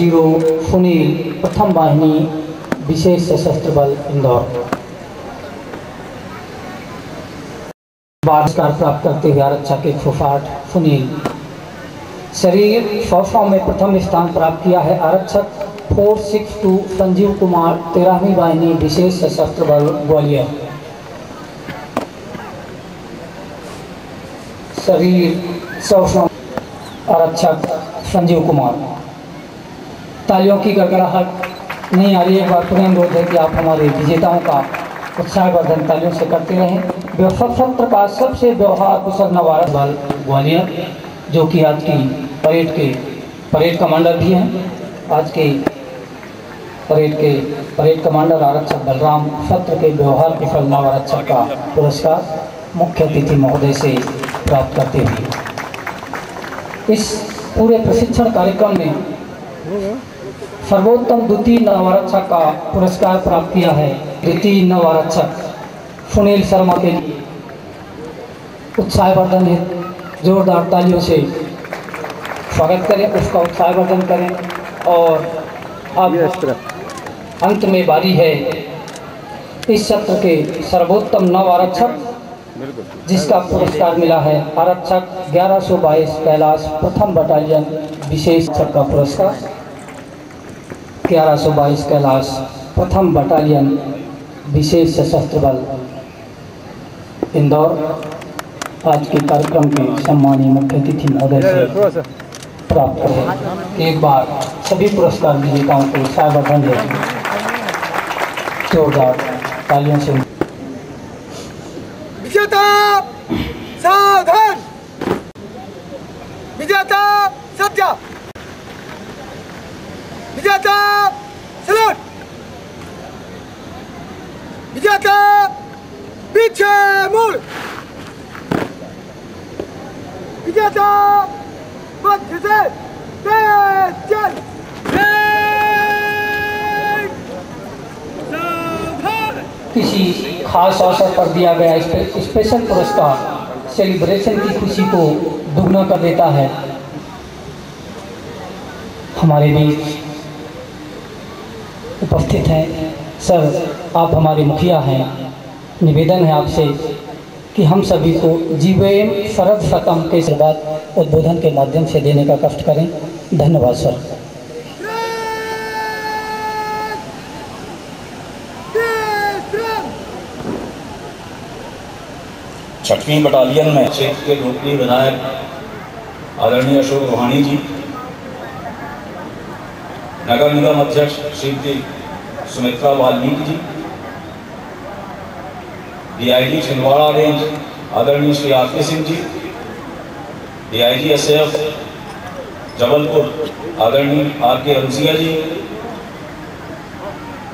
Hero Sunil प्रथम वाहिनी विशेष सशस्त्र बल इंदौर। पुरस्कार प्राप्त करते हुए आरक्षक 160 सुनील। शरीर 100 में प्रथम स्थान प्राप्त किया है आरक्षक 462 संजीव कुमार 13वीं वाहिनी विशेष सशस्त्र बल ग्वालियर। शरीर 100 आरक्षक संजीव कुमार। तालियों की गड़गड़ाहट नहीं आ रही है। एक बार पुनः अनुरोध है कि आप हमारे विजेताओं का उत्साहवर्धन तालियों से करते रहें। सत्र का सबसे व्यवहार कुशल नवारस बल ग्वालियर, जो कि आज की परेड कमांडर भी हैं। आज के परेड कमांडर आरक्षक बलराम सत्र के व्यवहार कुशल नवारक्षक का पुरस्कार मुख्य अतिथि महोदय से प्राप्त करते हुए इस पूरे प्रशिक्षण कार्यक्रम में सर्वोत्तम द्वितीय नवारक्षक का पुरस्कार प्राप्त किया है द्वितीय नवारक्षक सुनील शर्मा के लिए। उत्साहवर्धन है, जोरदार तालियों से स्वागत करें, उसका उत्साहवर्धन करें। और अब अंत में बारी है इस सत्र के सर्वोत्तम नव आरक्षक, जिसका पुरस्कार मिला है आरक्षक 1122 कैलाश प्रथम बटालियन विशेष का पुरस्कार। 1122 कैलाश प्रथम बटालियन विशेष सशस्त्र बल इंदौर आज के कार्यक्रम के सम्मानीय मुख्य अतिथि महोदय से प्राप्त करें। एक बार सभी पुरस्कार विजेताओं को उत्साहवर्धन दें, जोरदार तालियों से। विजेता सावधान, विजेता सज्जा, विजेता सलूट, विजेता पीछे मुड़, विजेता मध्य से तेज चल। किसी खास अवसर पर दिया गया स्पेशल पुरस्कार सेलिब्रेशन की खुशी को दुगना कर देता है। हमारे बीच उपस्थित हैं सर, आप हमारे मुखिया हैं। निवेदन है आपसे कि हम सभी को जीवेम शरद शतम के बाद उद्बोधन के माध्यम से देने का कष्ट करें। धन्यवाद सर। 6वीं बटालियन में क्षेत्र के लोकप्रिय विधायक आदरणीय अशोक रोहानी जी, नगर निगम अध्यक्ष श्रीमती सुमित्रा वाल्मीकि जी, डीआईजी छिंदवाड़ा रेंज आदरणीय Shri R K Singh ji, DIG SF Jabalpur आदरणीय आरके अरुसिया जी,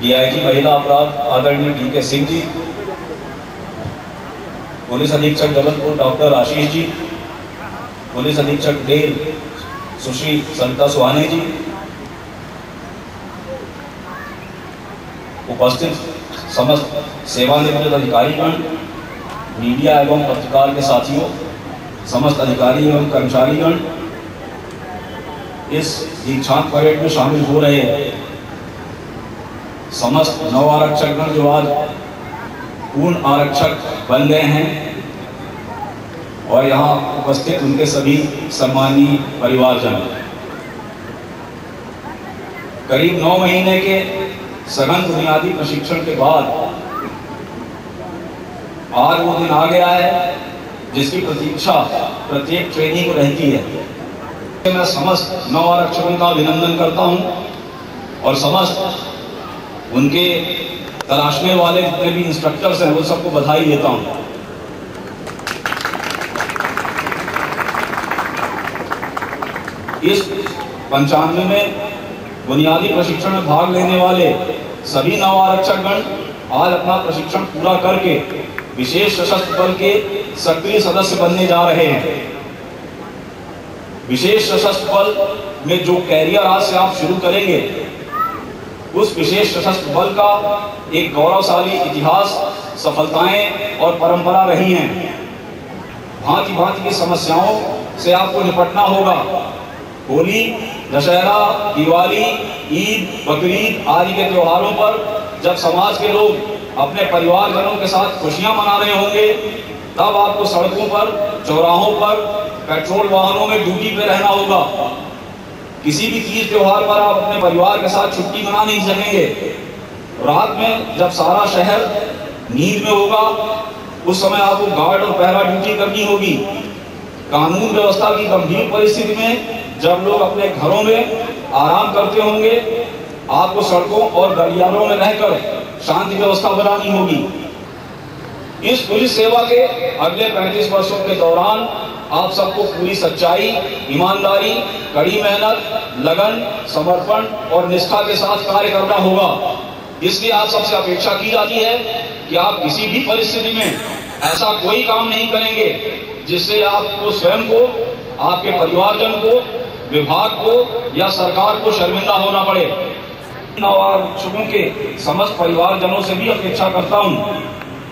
डीआईजी महिला अपराध आदरणीय डीके सिंह जी, पुलिस अधीक्षक जबलपुर डॉक्टर आशीष जी, पुलिस अधीक्षक रेल सुश्री सरिता सुहाने जी, उपस्थित समस्त सेवानिवृत्त अधिकारीगण, मीडिया एवं पत्रकार के साथियों, समस्त अधिकारी एवं कर्मचारीगण, इस दीक्षांत परेड में शामिल हो रहे समस्त नव आरक्षकगण जो आज पूर्ण आरक्षक बन गए हैं, और यहाँ उपस्थित उनके सभी सम्मानीय परिवारजन। करीब 9 महीने के सघन बुनियादी प्रशिक्षण के बाद आज वो दिन आ गया है जिसकी प्रतीक्षा प्रत्येक ट्रेनी को रहती है। मैं समस्त नव आरक्षकों का अभिनंदन करता हूं और समस्त उनके तलाशने वाले जितने भी इंस्ट्रक्टर्स हैं वो सबको बधाई देता हूं। इस 95 में बुनियादी प्रशिक्षण में भाग लेने वाले सभी नव आरक्षकगण आज अपना प्रशिक्षण पूरा करके विशेष सशस्त्र बल के सक्रिय सदस्य बनने जा रहे हैं। विशेष सशस्त्र बल में जो कैरियर आज से आप शुरू करेंगे, उस विशेष सशस्त्र बल का एक गौरवशाली इतिहास, सफलताएं और परंपरा रही हैं। भांति भांति की समस्याओं से आपको निपटना होगा होली, दशहरा, दिवाली, ईद, बकरीद आदि के त्योहारों पर जब समाज के लोग अपने परिवारजनों के साथ खुशियां मना रहे होंगे, तब आपको सड़कों पर, चौराहों पर, पेट्रोल वाहनों में ड्यूटी पे रहना होगा। किसी भी तीज त्योहार पर आप अपने परिवार के साथ छुट्टी मना नहीं सकेंगे। रात में जब सारा शहर नींद में होगा, उस समय आपको गार्ड और पहरा ड्यूटी करनी होगी। कानून व्यवस्था की गंभीर परिस्थिति में जब लोग अपने घरों में आराम करते होंगे, आपको सड़कों और गलियारों में रहकर शांति व्यवस्था बनानी होगी। इस पुलिस सेवा के अगले 35 वर्षों के दौरान आप सबको पूरी सच्चाई, ईमानदारी, कड़ी मेहनत, लगन, समर्पण और निष्ठा के साथ कार्य करना होगा। इसलिए आप सबसे अपेक्षा की जाती है कि आप किसी भी परिस्थिति में ऐसा कोई काम नहीं करेंगे जिससे आपको स्वयं को, आपके परिवारजन को, विभाग को या सरकार को शर्मिंदा होना पड़े। नवागंतुकों के समस्त परिवारजनों से भी अपेक्षा करता हूं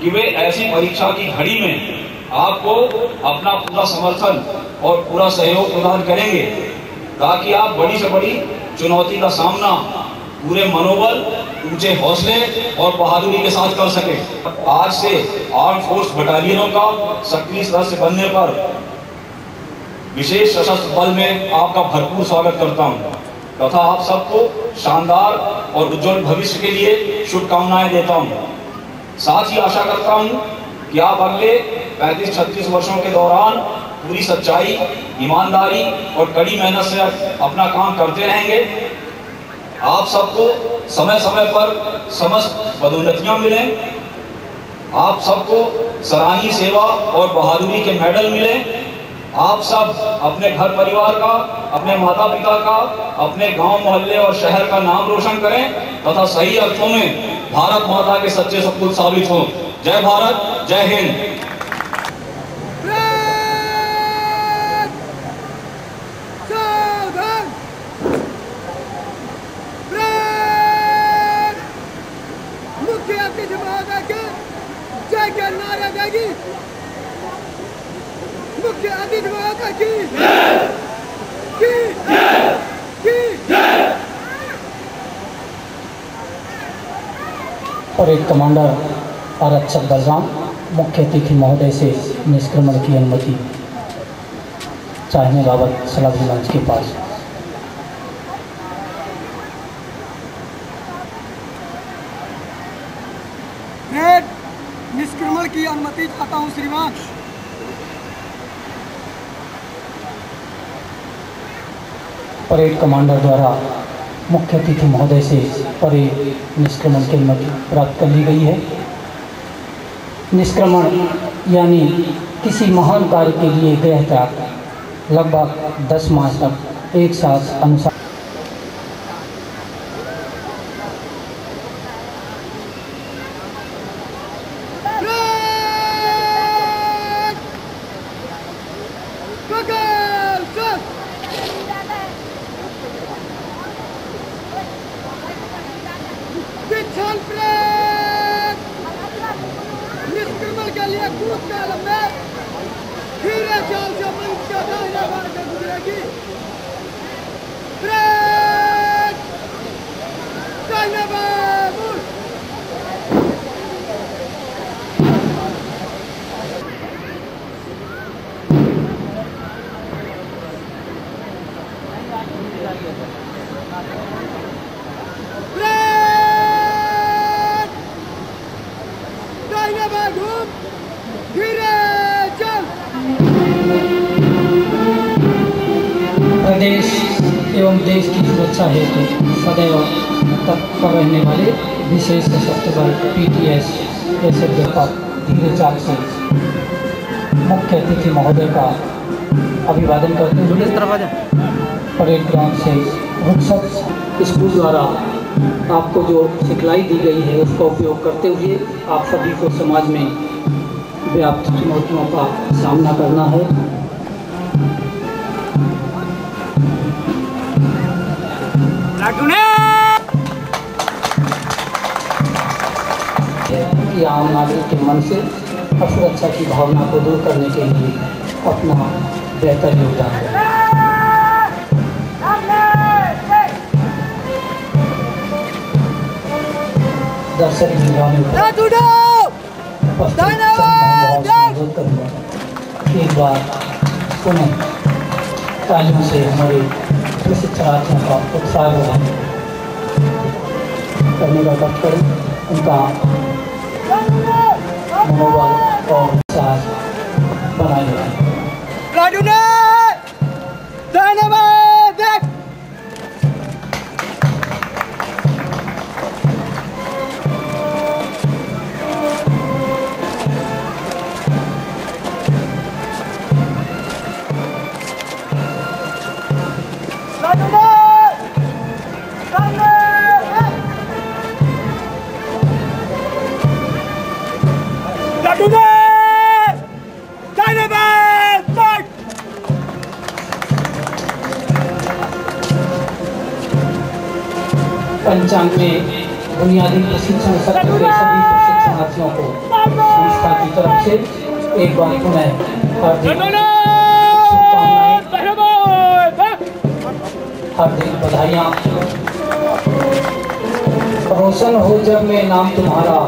कि वे ऐसी परीक्षा की घड़ी में आपको अपना पूरा समर्थन और पूरा सहयोग प्रदान करेंगे, ताकि आप बड़ी से बड़ी चुनौती का सामना पूरे मनोबल, ऊंचे हौसले और बहादुरी के साथ कर सके। आज से आर्म फोर्स बटालियनों का सक्रिय सदस्य बनने पर विशेष सशस्त्र बल में आपका भरपूर स्वागत करता हूं तथा आप सबको शानदार और उज्जवल भविष्य के लिए शुभकामनाएं देता हूं। साथ ही आशा करता हूं कि आप अगले 35-36 वर्षों के दौरान पूरी सच्चाई, ईमानदारी और कड़ी मेहनत से अपना काम करते रहेंगे। आप सबको समय समय पर समस्त पदोन्नतियां मिलें, आप सबको सराहनीय सेवा और बहादुरी के मेडल मिलें। आप सब अपने घर परिवार का, अपने माता पिता का, अपने गांव मोहल्ले और शहर का नाम रोशन करें तथा सही अर्थों में भारत माता के सच्चे सपूत साबित हों। जय भारत, जय हिंद। मुख्य अतिथि महोदय के जय के नारे देगी। मुख्य अतिथि महोदय की परेड कमांडर आरक्षक बलराम मुख्य अतिथि महोदय से निष्क्रमण की अनुमति चाहने बाबत सलामी मंच के पास। निष्क्रमण की अनुमति चाहता हूं श्रीमान। परेड कमांडर द्वारा मुख्य अतिथि महोदय से परेड निष्क्रमण की अनुमति प्राप्त कर ली गई है। निष्क्रमण यानी किसी महान कार्य के लिए गृह त्याग लगभग 10 मास तक एक साथ अनुसार निष्क्रमण के लिए कूद कालम में धीरे चाल से मंच का दाहिना भाग में गुजरेगी। दाहिना भाग प्रदेश एवं देश की सुरक्षा हेतु सदैव तत्पर रहने वाले विशेष सशस्त्र बल PTS एसएफ पर धीरे चाल से मुख्य अतिथि महोदय का अभिवादन करते हुए परेड ग्राउंड से रुखसत स्कूल द्वारा आपको जो सिखलाई दी गई है उसका उपयोग करते हुए आप सभी को समाज में व्याप्त चुनौतियों का सामना करना है। कि आम नागरिक के मन से असुरक्षा की भावना को दूर करने के लिए अपना बेहतर योगदान है। दर्शक निगरानी करूँगा। एक बार पुनः तालियों से हमारे प्रशिक्षणार्थियों का उत्साह करने का वक्त करें, उनका मनोबल और उत्साह बनाए रखें। पंचांग में बुनियादी प्रशिक्षण सत्र के सभी प्रशिक्षणार्थियों को संस्था की तरफ से एक बार पुनः हार्दिक बधाइयाँ। रोशन हो जब मैं नाम तुम्हारा,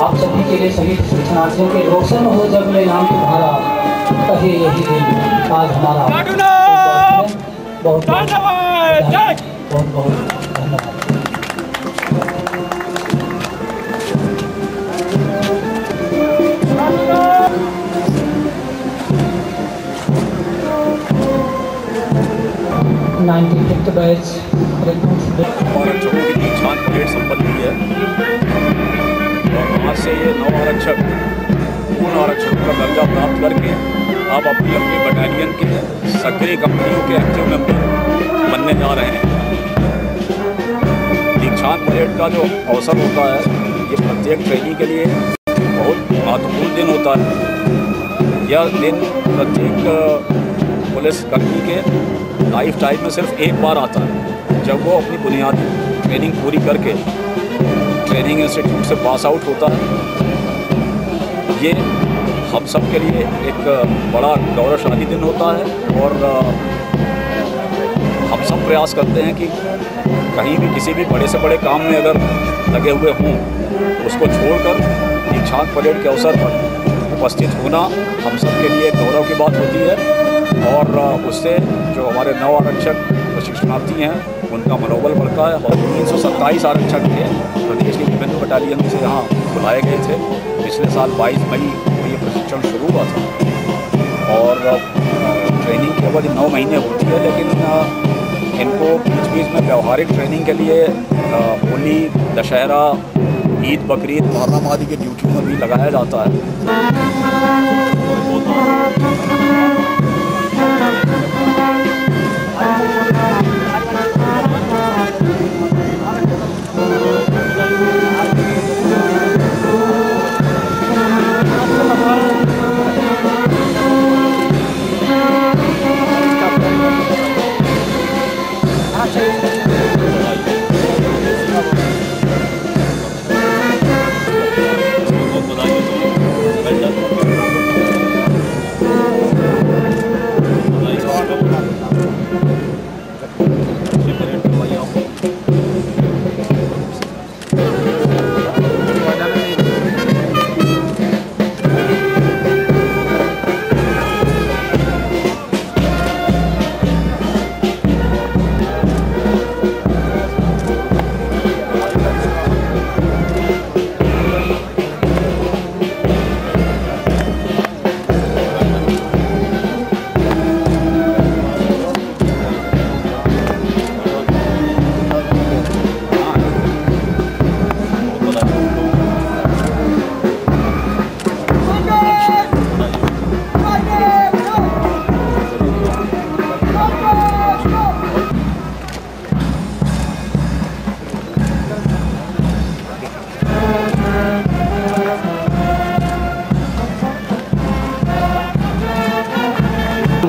आप सभी के लिए सभी प्रशिक्षणार्थियों के रोशन हो जब मैं नाम तुम्हारा, कहे यही दिन आज हमारा। बहुत बहुत धन्यवाद। 95th बैच आरक्षकों की दीक्षांत परेड संपन्न हुई है और आज से ये 9 आरक्षक पूर्ण आरक्षकों का दर्जा प्राप्त करके अब अपनी अपनी बटालियन के सक्रिय कंपनियों के एक्टिव मेंबर बनने जा रहे हैं। दीक्षांत परेड का जो अवसर होता है ये प्रत्येक ट्रेनी के लिए बहुत महत्वपूर्ण दिन होता है। यह दिन प्रत्येक पुलिस कर्मी के लाइफ टाइम में सिर्फ एक बार आता है, जब वो अपनी बुनियादी ट्रेनिंग पूरी करके ट्रेनिंग इंस्टीट्यूट से पास आउट होता है। ये हम सब के लिए एक बड़ा गौरवशाली दिन होता है और हम सब प्रयास करते हैं कि कहीं भी किसी भी बड़े से बड़े काम में अगर लगे हुए हों उसको छोड़कर दीक्षांत परेड के अवसर पर उपस्थित होना हम सब के लिए गौरव की बात होती है और उससे जो हमारे 9 आरक्षक प्रशिक्षणार्थी हैं उनका मनोबल बढ़ता है। और 327 आरक्षक थे प्रदेश की विभिन्न बटालियन से यहाँ बुलाए गए थे। पिछले साल 22 मई को ये प्रशिक्षण शुरू हुआ था और ट्रेनिंग की अवधि 9 महीने होती है, लेकिन इनको बीच बीच में व्यवहारिक ट्रेनिंग के लिए होली, दशहरा, ईद, बकरीद, मुहर्रम आदि की ड्यूटी में भी लगाया जाता है।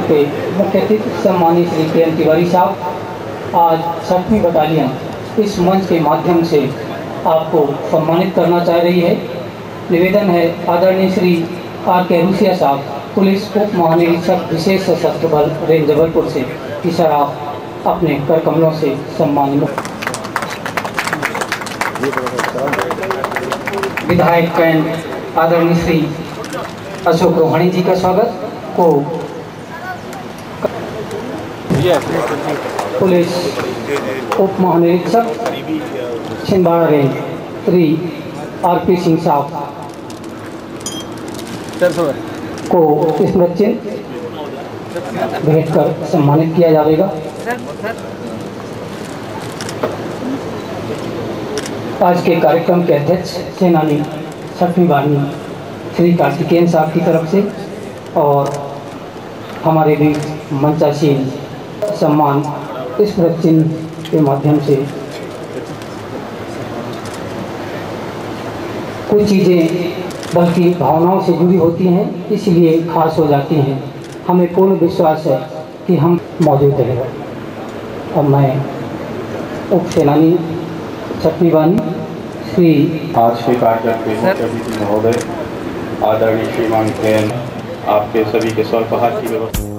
के मुख्य अतिथि सम्मानित श्री के.एन. तिवारी साहब आज 6वीं बटालियन इस मंच के माध्यम से आपको सम्मानित करना चाह रही है। निवेदन है आदरणीय श्री R.K. रूसिया साहब, पुलिस उप महानिरीक्षक विशेष सशस्त्र बल रेंज जबलपुर से, कि सर आप अपने कर कमलों से सम्मानित। विधायक कैंट आदरणीय श्री अशोक रोहाणी जी का स्वागत को पुलिस उप महानिरीक्षक छिंदवाड़ा रेंज श्री आरपी सिंह साहब को स्मृति चिन्ह भेंट कर सम्मानित किया जाएगा। आज के कार्यक्रम के अध्यक्ष सेनानी 6वीं वाहिनी श्री कार्तिकेयन साहब की तरफ से और हमारे भी मंचासीन सम्मान स्मृति चिन्ह के माध्यम से कुछ चीज़ें बल्कि भावनाओं से जुड़ी होती हैं, इसलिए खास हो जाती हैं। हमें पूर्ण विश्वास है कि हम मौजूद रहेंगे। और मैं उप सेनानी 6वीं वाहिनी श्री आज के कार्यक्रम के मुख्य अतिथि महोदय आदरणीय श्रीमान कैन, आपके सभी के स्वल्पहार की व्यवस्था